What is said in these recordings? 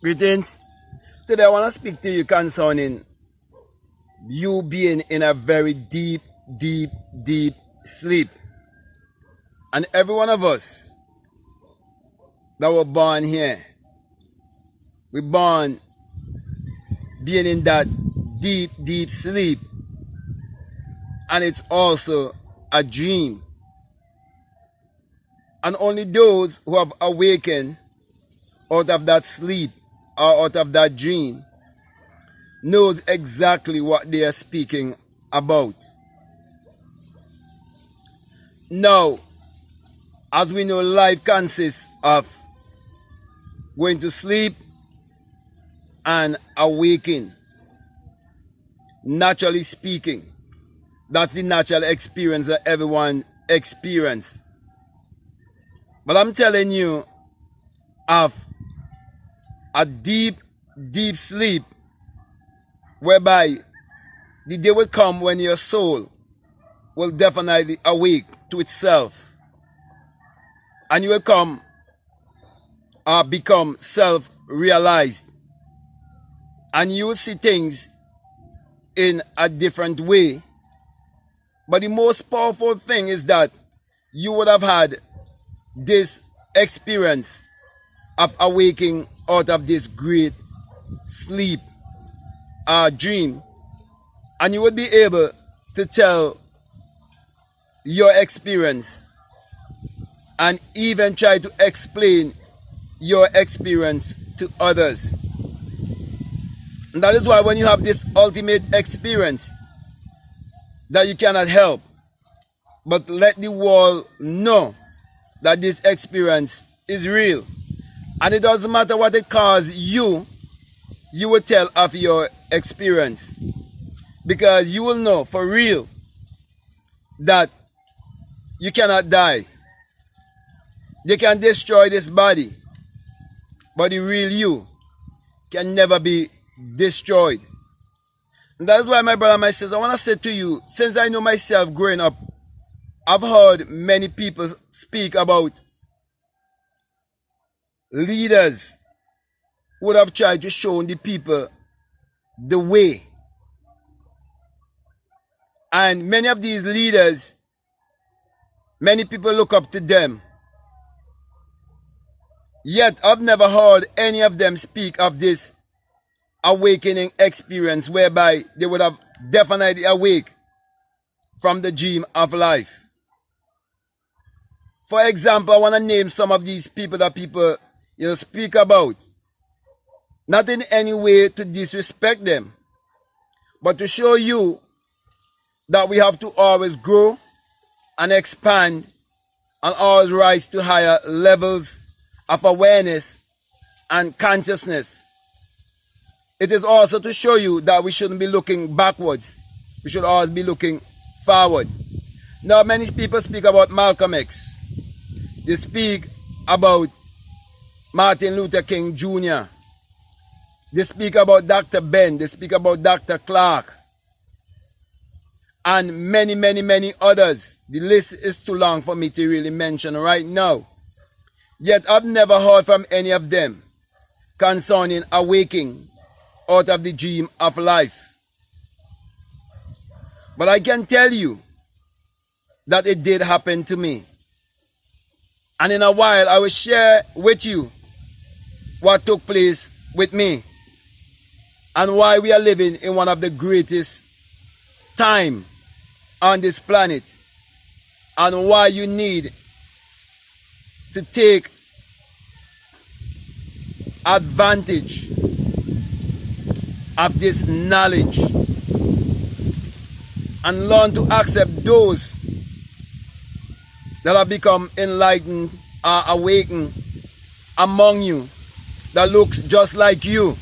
Greetings. Today I want to speak to you concerning you being in a very deep sleep. And every one of us that were born here, we're born being in that deep sleep. And it's also a dream. And only those who have awakened out of that sleep or out of that dream knows exactly what they are speaking about. Now, as we know, life consists of going to sleep and awaking. Naturally speaking, that's the natural experience that everyone experiences. But I'm telling you of a deep sleep whereby the day will come when your soul will definitely awake to itself, and you will come or become self-realized, and you will see things in a different way. But the most powerful thing is that you would have had this experience of awaking out of this great sleep or dream, and you would be able to tell your experience and even try to explain your experience to others. And that is why when you have this ultimate experience that you cannot help but let the world know that this experience is real, and it doesn't matter what it costs you, you will tell of your experience, because you will know for real that you cannot die. They can destroy this body, but the real you can never be destroyed. And that's why, my brother, my sister, I want to say to you, since I know myself growing up, I've heard many people speak about leaders who would have tried to show the people the way. And many of these leaders, many people look up to them. Yet I've never heard any of them speak of this awakening experience whereby they would have definitely awake from the dream of life. For example, I want to name some of these people that people speak about. Not in any way to disrespect them, but to show you that we have to always grow and expand and always rise to higher levels of awareness and consciousness. It is also to show you that we shouldn't be looking backwards. We should always be looking forward. Now, many people speak about Malcolm X. They speak about Martin Luther King Jr. They speak about Dr. Ben. They speak about Dr. Clark. And many others. The list is too long for me to really mention right now. Yet I've never heard from any of them concerning awaking out of the dream of life. But I can tell you that it did happen to me. And in a while, I will share with you what took place with me and why we are living in one of the greatest time on this planet, and why you need to take advantage of this knowledge and learn to accept those that have become enlightened or awakened among you that looks just like you.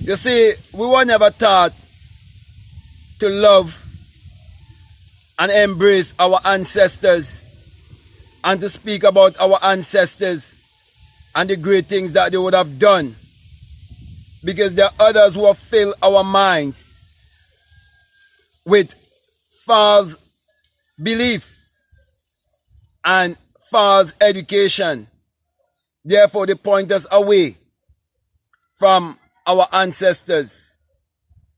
You see, we were never taught to love and embrace our ancestors and to speak about our ancestors and the great things that they would have done, because there are others who have filled our minds with false belief and false education. Therefore, they point us away from our ancestors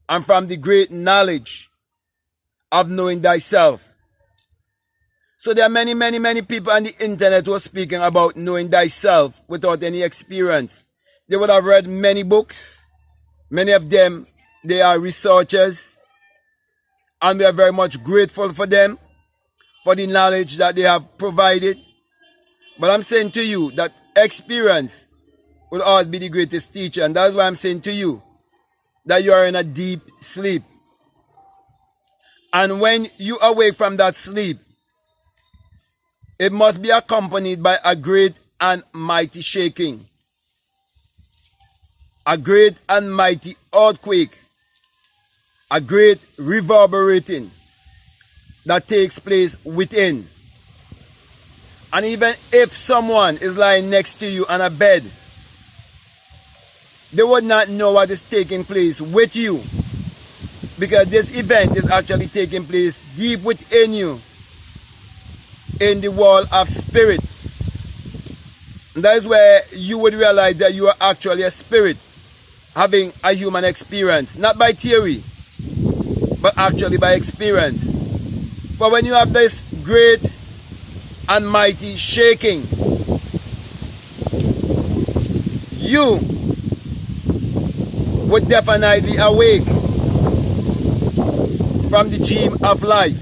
and from the great knowledge of knowing thyself. So there are many people on the internet who are speaking about knowing thyself without any experience. They would have read many books. Many of them, they are researchers, and we are very much grateful for them, for the knowledge that they have provided. But I'm saying to you that experience will always be the greatest teacher. And that's why I'm saying to you that you are in a deep sleep. And when you awake from that sleep, it must be accompanied by a great and mighty shaking. A great and mighty earthquake. A great reverberating that takes place within. And even if someone is lying next to you on a bed, they would not know what is taking place with you, because this event is actually taking place deep within you, in the world of spirit. And that is where you would realize that you are actually a spirit having a human experience, not by theory, but actually by experience. But when you have this great and mighty shaking, you would definitely awake from the dream of life.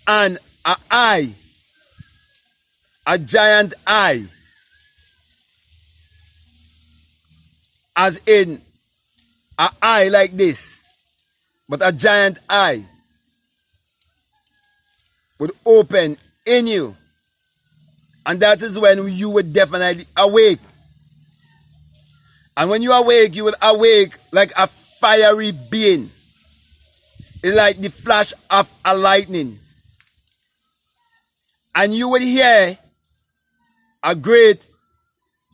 And an eye, a giant eye, as in an eye like this, but a giant eye would open in you. And that is when you would definitely awake. And when you awake, you will awake like a fiery being. It's like the flash of a lightning. And you will hear a great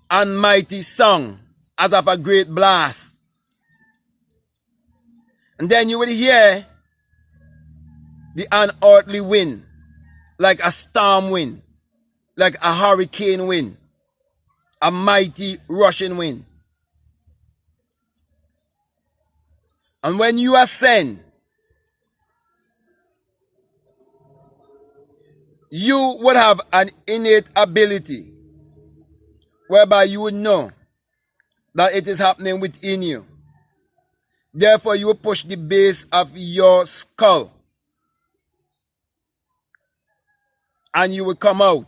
and mighty song as of a great blast. And then you will hear the unearthly wind, like a storm wind, like a hurricane wind, a mighty rushing wind. And when you ascend, you would have an innate ability whereby you would know that it is happening within you. Therefore, you will push the base of your skull and you will come out,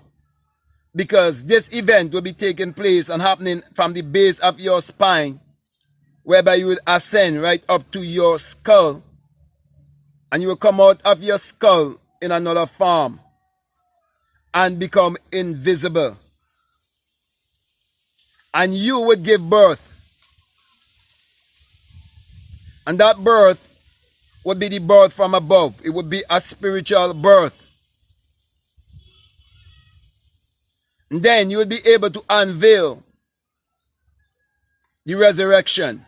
because this event will be taking place and happening from the base of your spine, whereby you will ascend right up to your skull, and you will come out of your skull in another form and become invisible. And you would give birth. And that birth would be the birth from above. It would be a spiritual birth. And then you would be able to unveil the resurrection,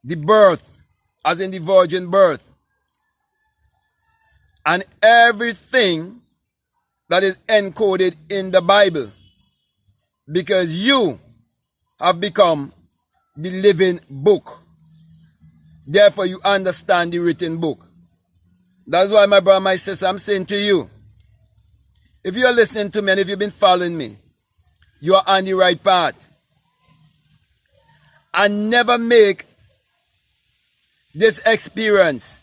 the birth, as in the virgin birth, and everything that is encoded in the Bible, because you have become the living book. Therefore, you understand the written book. That's why, my brother, my sister, I'm saying to you, if you are listening to me and if you've been following me, you are on the right path. And never make this experience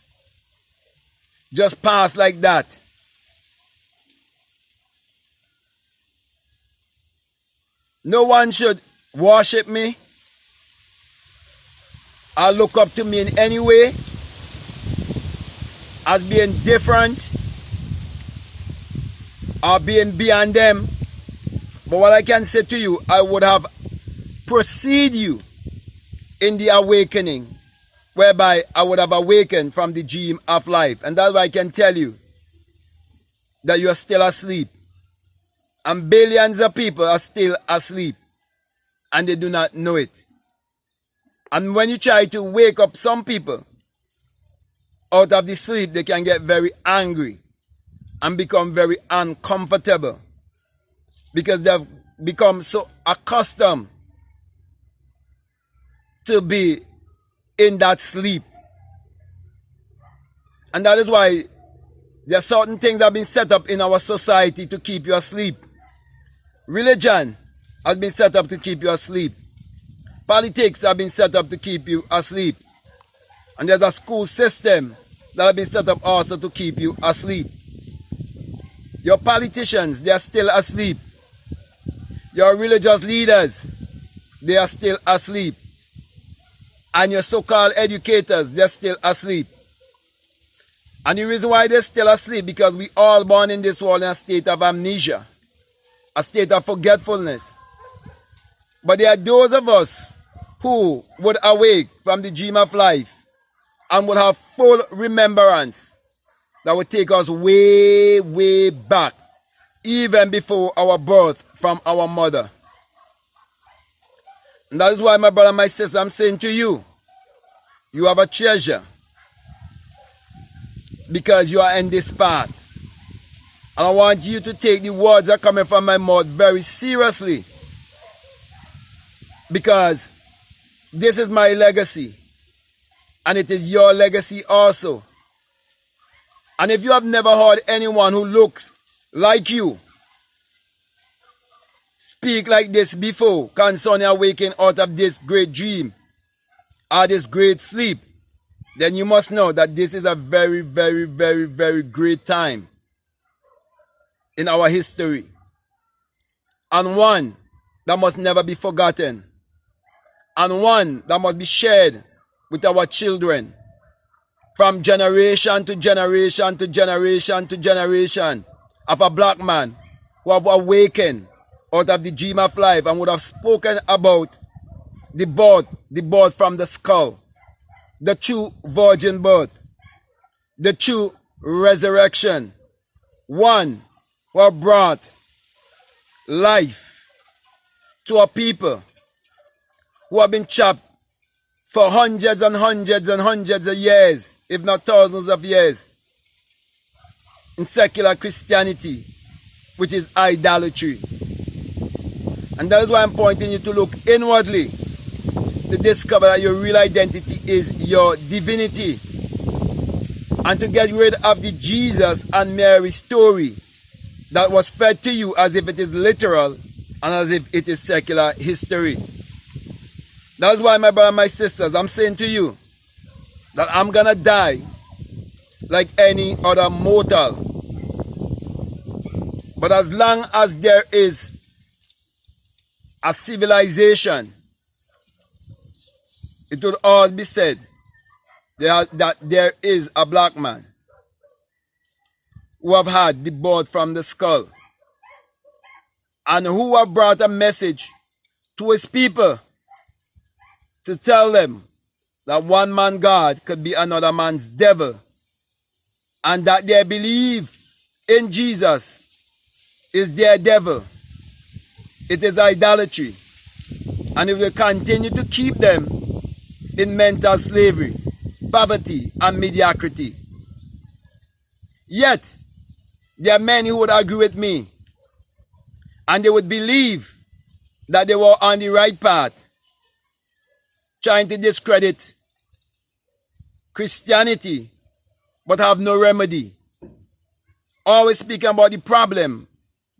just pass like that. No one should worship me or look up to me in any way as being different or being beyond them. But what I can say to you, I would have preceded you in the awakening, whereby I would have awakened from the dream of life. And that's why I can tell you that you are still asleep. And billions of people are still asleep, and they do not know it. And when you try to wake up some people out of the sleep, they can get very angry and become very uncomfortable, because they have become so accustomed to be in that sleep. And that is why there are certain things that have been set up in our society to keep you asleep. Religion has been set up to keep you asleep. Politics have been set up to keep you asleep. And there's a school system that have been set up also to keep you asleep. Your politicians, they are still asleep. Your religious leaders, they are still asleep. And your so-called educators, they're still asleep. And the reason why they're still asleep, because we all born in this world in a state of amnesia, a state of forgetfulness. But there are those of us who would awake from the dream of life and would have full remembrance that would take us way, way back, even before our birth from our mother. And that is why, my brother and my sister, I'm saying to you, you have a treasure because you are in this path. And I want you to take the words that are coming from my mouth very seriously, because this is my legacy and it is your legacy also. And if you have never heard anyone who looks like you speak like this before concerning awakening out of this great dream or this great sleep, then you must know that this is a very, very, very, very great time in our history, and one that must never be forgotten, and one that must be shared with our children from generation to generation to generation to generation, of a black man who have awakened out of the dream of life and would have spoken about the birth from the skull, the true virgin birth, the true resurrection, one who have brought life to a people who have been trapped for hundreds and hundreds and hundreds of years, if not thousands of years, in secular Christianity, which is idolatry. And that is why I'm pointing you to look inwardly to discover that your real identity is your divinity, and to get rid of the Jesus and Mary story that was fed to you as if it is literal and as if it is secular history. That's why, my brother and my sisters, I'm saying to you that I'm gonna die like any other mortal. But as long as there is a civilization, it would always be said that there is a black man who have had the birth from the skull and who have brought a message to his people to tell them that one man God could be another man's devil, and that their belief in Jesus is their devil. It is idolatry, and it will continue to keep them in mental slavery, poverty, and mediocrity. Yet, there are many who would agree with me, and they would believe that they were on the right path, trying to discredit Christianity, but have no remedy. Always speaking about the problem,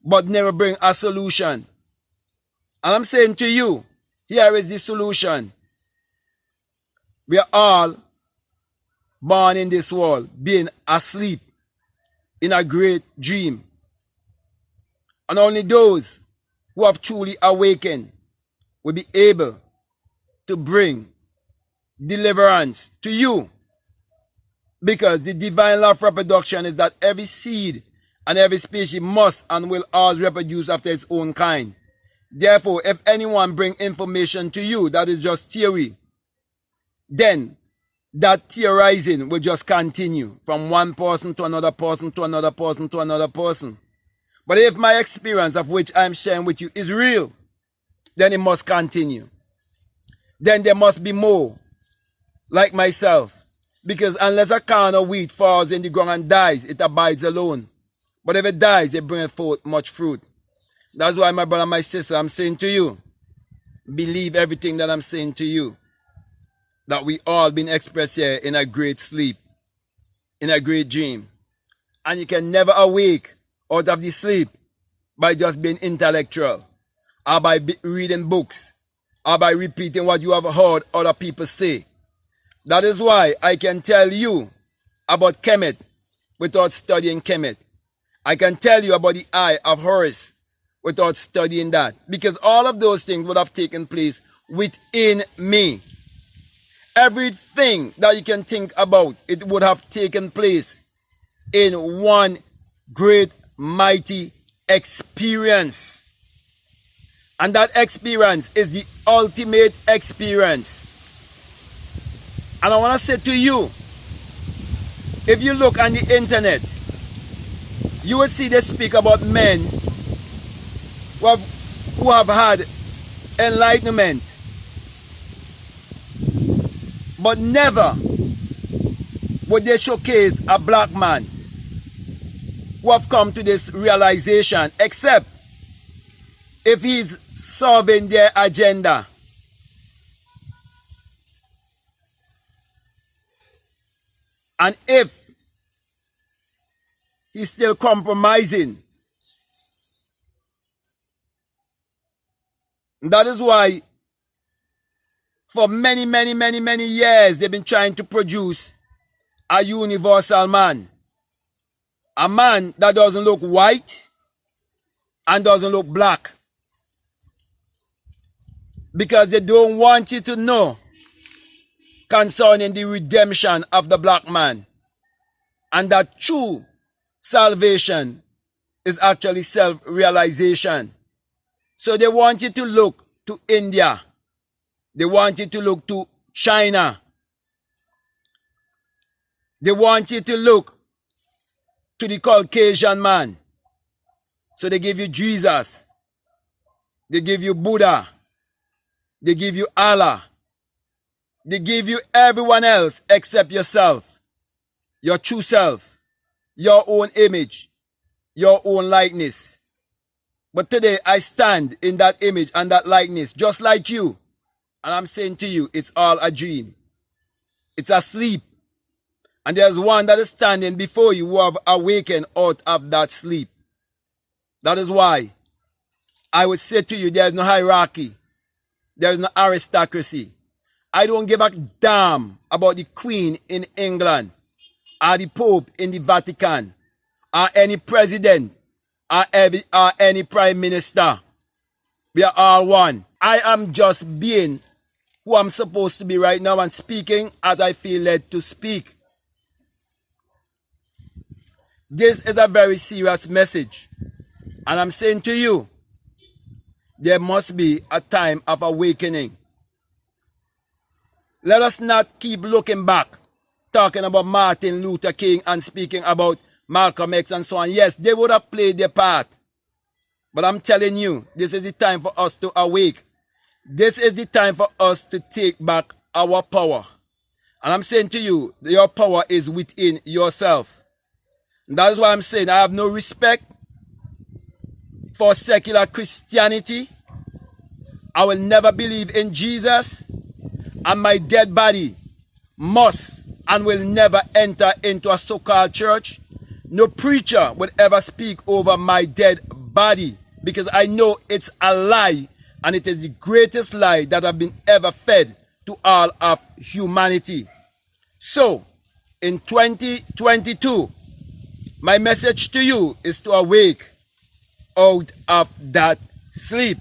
but never bring a solution. And I'm saying to you, here is the solution. We are all born in this world, being asleep in a great dream. And only those who have truly awakened will be able to bring deliverance to you. Because the divine law of reproduction is that every seed and every species must and will always reproduce after its own kind. Therefore, if anyone bring information to you that is just theory, then that theorizing will just continue from one person to another person to another person to another person. But if my experience of which I am sharing with you is real, then it must continue. Then there must be more like myself. Because unless a corn of wheat falls in the ground and dies, it abides alone. But if it dies, it bringeth forth much fruit. That's why, my brother, my sister, I'm saying to you, believe everything that I'm saying to you. That we all been expressed here in a great sleep, in a great dream. And you can never awake out of the sleep by just being intellectual, or by reading books, or by repeating what you have heard other people say. That is why I can tell you about Kemet without studying Kemet. I can tell you about the Eye of Horus without studying that. Because all of those things would have taken place within me. Everything that you can think about, it would have taken place in one great, mighty experience. And that experience is the ultimate experience. And I want to say to you, if you look on the internet, you will see they speak about men who have had enlightenment. But never would they showcase a black man who have come to this realization, except if he's serving their agenda. And if he's still compromising. That is why for many years they've been trying to produce a universal man. A man that doesn't look white and doesn't look black. Because they don't want you to know concerning the redemption of the black man. And that true salvation is actually self-realization. So they want you to look to India. They want you to look to China. They want you to look to the Caucasian man. So they give you Jesus. They give you Buddha. They give you Allah. They give you everyone else except yourself. Your true self. Your own image. Your own likeness. But today I stand in that image and that likeness just like you. And I'm saying to you, it's all a dream. It's a sleep. And there's one that is standing before you who have awakened out of that sleep. That is why I would say to you, there is no hierarchy. There is no aristocracy. I don't give a damn about the Queen in England, or the Pope in the Vatican, or any president, or any prime minister. We are all one. I am just being who I'm supposed to be right now and speaking as I feel led to speak. This is a very serious message. And I'm saying to you, there must be a time of awakening. Let us not keep looking back, talking about Martin Luther King and speaking about Malcolm X and so on. Yes, they would have played their part. But I'm telling you, this is the time for us to awake. This is the time for us to take back our power. And I'm saying to you, your power is within yourself. And that is why I'm saying I have no respect for secular Christianity. I will never believe in Jesus. And my dead body must and will never enter into a so-called church. No preacher would ever speak over my dead body, because I know it's a lie, and it is the greatest lie that have been ever fed to all of humanity. So, in 2022, my message to you is to awake out of that sleep.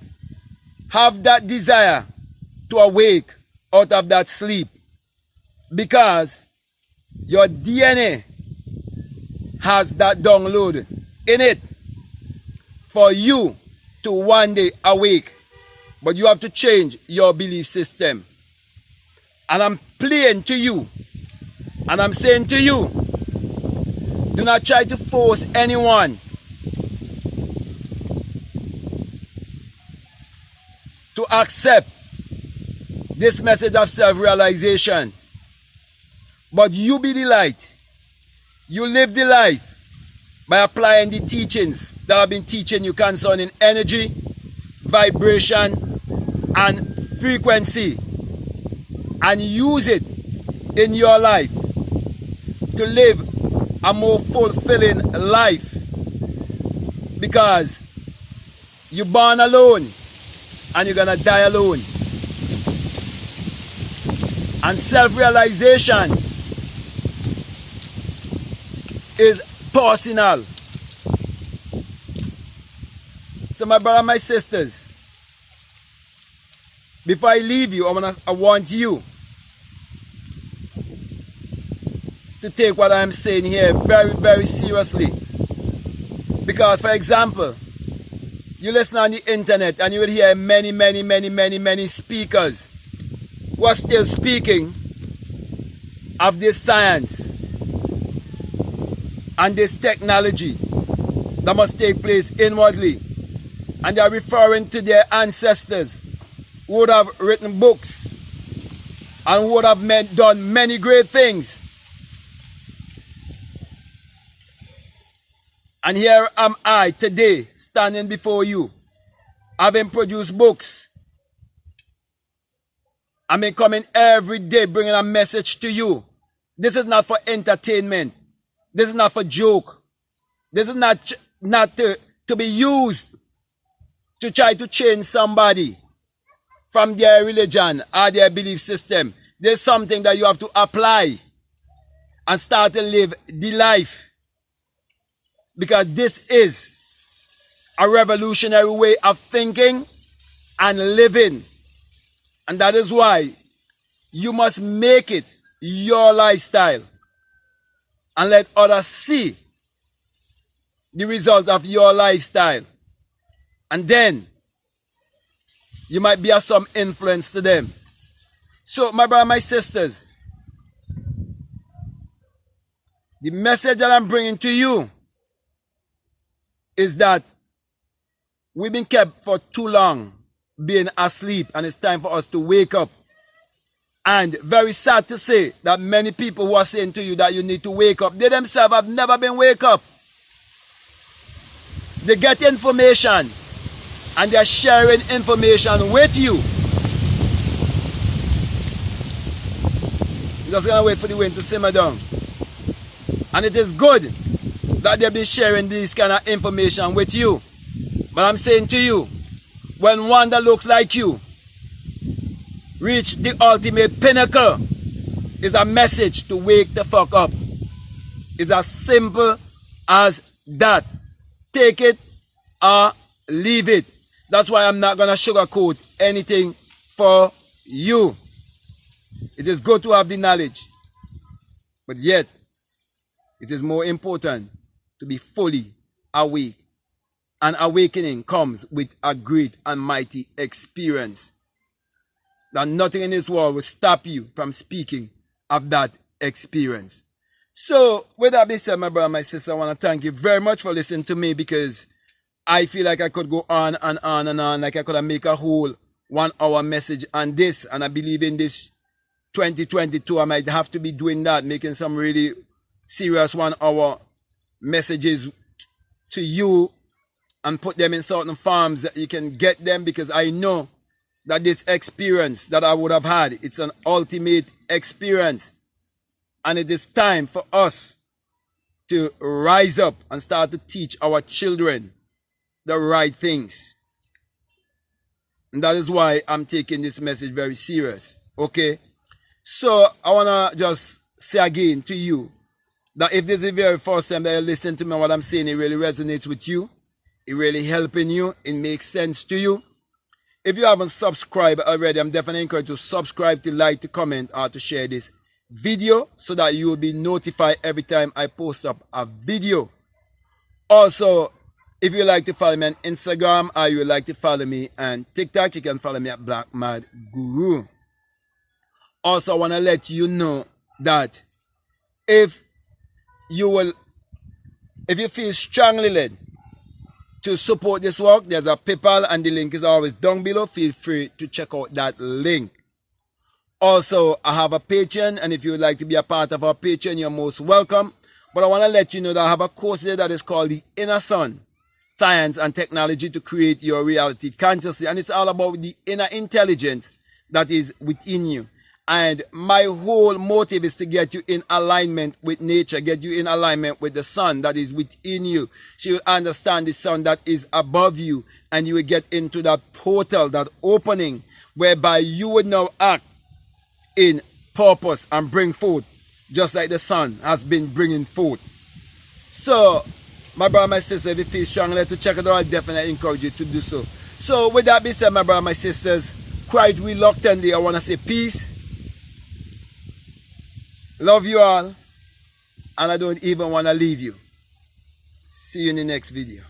Have that desire to awake out of that sleep, because your DNA has that download in it for you to one day awake. But you have to change your belief system. And I'm playing to you, and I'm saying to you, do not try to force anyone to accept this message of self-realization. But you be the light. You live the life by applying the teachings that I've been teaching you concerning energy, vibration, and frequency, and use it in your life to live a more fulfilling life, because you're born alone and you're gonna die alone. And self-realization is personal. So my brother, my sisters, before I leave you, I want you to take what I'm saying here very, very seriously. Because, for example, you listen on the internet and you will hear many speakers who are still speaking of this science and this technology that must take place inwardly. And they are referring to their ancestors who would have written books and who would have done many great things. And here am I today, standing before you, having produced books. I've been coming every day bringing a message to you. This is not for entertainment. This is not for joke. This is not to be used to try to change somebody from their religion or their belief system. There's something that you have to apply and start to live the life. Because this is a revolutionary way of thinking and living. And that is why you must make it your lifestyle and let others see the result of your lifestyle. And then you might be of some influence to them. So, my brother, my sisters, the message that I'm bringing to you is that we've been kept for too long being asleep, and it's time for us to wake up. And very sad to say that many people who are saying to you that you need to wake up, they themselves have never been wake up. They get information and they're sharing information with you. I'm just gonna wait for the wind to simmer down. And it is good that they've been sharing this kind of information with you. But I'm saying to you, when one that looks like you reach the ultimate pinnacle, is a message to wake the fuck up. It's as simple as that. Take it or leave it. That's why I'm not gonna sugarcoat anything for you. It is good to have the knowledge, but yet it is more important to be fully awake. And awakening comes with a great and mighty experience. That nothing in this world will stop you from speaking of that experience. So, with that being said, my brother, my sister, I want to thank you very much for listening to me, because I feel like I could go on and on and on, like I could have make a whole 1 hour message on this. And I believe in this 2022, I might have to be doing that, making some really serious 1 hour messages to you and put them in certain forms that you can get them, because I know that this experience that I would have had, it's an ultimate experience. And it is time for us to rise up and start to teach our children the right things. And that is why I'm taking this message very serious. Okay? So I want to just say again to you that if this is the very first time that you listen to me, what I'm saying, it really resonates with you. It really helping you. It makes sense to you. If you haven't subscribed already, I'm definitely encouraged to subscribe, to like, to comment, or to share this video so that you will be notified every time I post up a video. Also, if you like to follow me on Instagram or you would like to follow me on TikTok, you can follow me at BlackMadGuru. Also, I want to let you know that if you feel strongly led to support this work, there's a PayPal and the link is always down below. Feel free to check out that link. Also, I have a Patreon, and if you would like to be a part of our Patreon, you're most welcome. But I want to let you know that I have a course there that is called The Inner Sun. science and technology to create your reality consciously. And it's all about the inner intelligence that is within you. And my whole motive is to get you in alignment with nature, get you in alignment with the sun that is within you. So you will understand the sun that is above you, and you will get into that portal, that opening, whereby you would now act in purpose and bring forth, just like the sun has been bringing forth. So, my brother, my sister, if you feel strongly to check it out, I definitely encourage you to do so. So, with that being said, my brother, my sisters, quite reluctantly, I want to say peace. Love you all, and I don't even want to leave you. See you in the next video.